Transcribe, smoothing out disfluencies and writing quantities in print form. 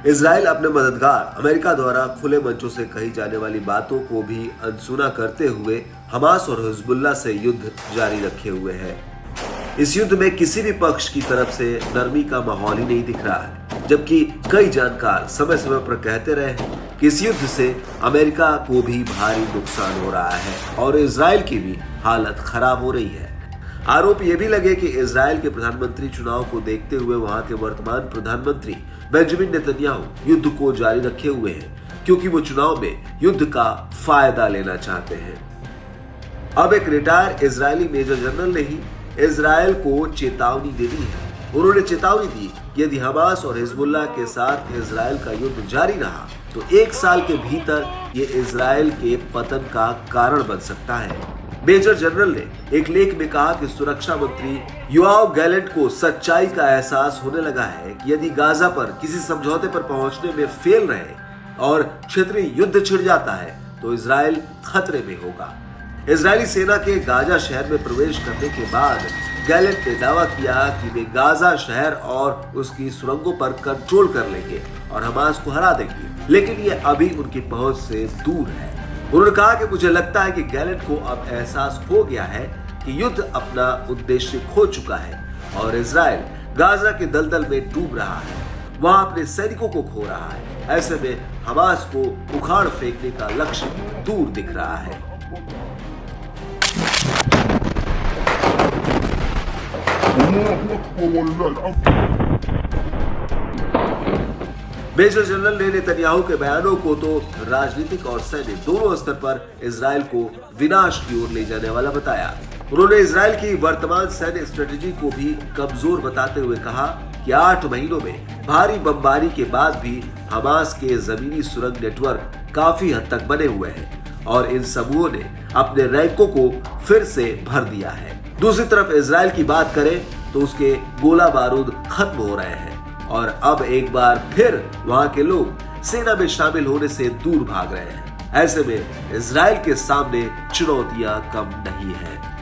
Israel अपने मददगार America द्वारा खुले मंचों से कही जाने वाली बातों को भी अनसुना करते हुए हमास और हिजबुल्लाह से युद्ध जारी रखे हुए है। इस युद्ध में किसी भी पक्ष की तरफ से नरमी का माहौल ही नहीं दिख रहा है, जबकि कई जानकार समय समय पर कहते रहे हैं कि इस युद्ध से अमेरिका को भी भारी नुकसान हो रहा है और इजराइल की भी हालत खराब हो रही है। आरोप ये भी लगे कि इजराइल के प्रधानमंत्री चुनाव को देखते हुए वहां के वर्तमान प्रधानमंत्री बेंजामिन नेतन्याहू युद्ध को जारी रखे हुए हैं, क्योंकि वो चुनाव में युद्ध का फायदा लेना चाहते हैं। अब एक रिटायर्ड इजरायली मेजर जनरल ने ही इजराइल को चेतावनी दे दी है। उन्होंने चेतावनी दी कि यदि हमास और हिजबुल्लाह के साथ इजराइल का युद्ध जारी रहा तो 1 साल के भीतर ये इजराइल के पतन का कारण बन सकता है। मेजर जनरल ने एक लेख में कहा कि सुरक्षा मंत्री योआव गैलेंट को सच्चाई का एहसास होने लगा है कि यदि गाजा पर किसी समझौते पर पहुंचने में फेल रहे और क्षेत्रीय युद्ध छिड़ जाता है तो इजराइल खतरे में होगा। इजरायली सेना के गाजा शहर में प्रवेश करने के बाद गैलेंट ने दावा किया कि वे गाजा शहर और उसकी सुरंगों पर कंट्रोल कर लेंगे और हमास को हरा देंगे, लेकिन ये अभी उनकी पहुंच से दूर है। उन्होंने कहा कि मुझे लगता है कि गैलेंट को अब एहसास हो गया है कि युद्ध अपना उद्देश्य खो चुका है और इजराइल गाजा के दलदल में डूब रहा है, वहां अपने सैनिकों को खो रहा है। ऐसे में हमास को उखाड़ फेंकने का लक्ष्य दूर दिख रहा है। मेजर जनरल ने नेतन्याहू के बयानों को तो राजनीतिक और सैन्य दोनों स्तर पर इजराइल को विनाश की ओर ले जाने वाला बताया। उन्होंने इजराइल की वर्तमान सैन्य स्ट्रेटेजी को भी कमजोर बताते हुए कहा कि 8 महीनों में भारी बमबारी के बाद भी हमास के जमीनी सुरंग नेटवर्क काफी हद तक बने हुए हैं और इन समूहों ने अपने रैंकों को फिर से भर दिया है। दूसरी तरफ इजराइल की बात करें तो उसके गोला बारूद खत्म हो रहे हैं और अब एक बार फिर वहां के लोग सेना में शामिल होने से दूर भाग रहे हैं। ऐसे में इजराइल के सामने चुनौतियां कम नहीं है।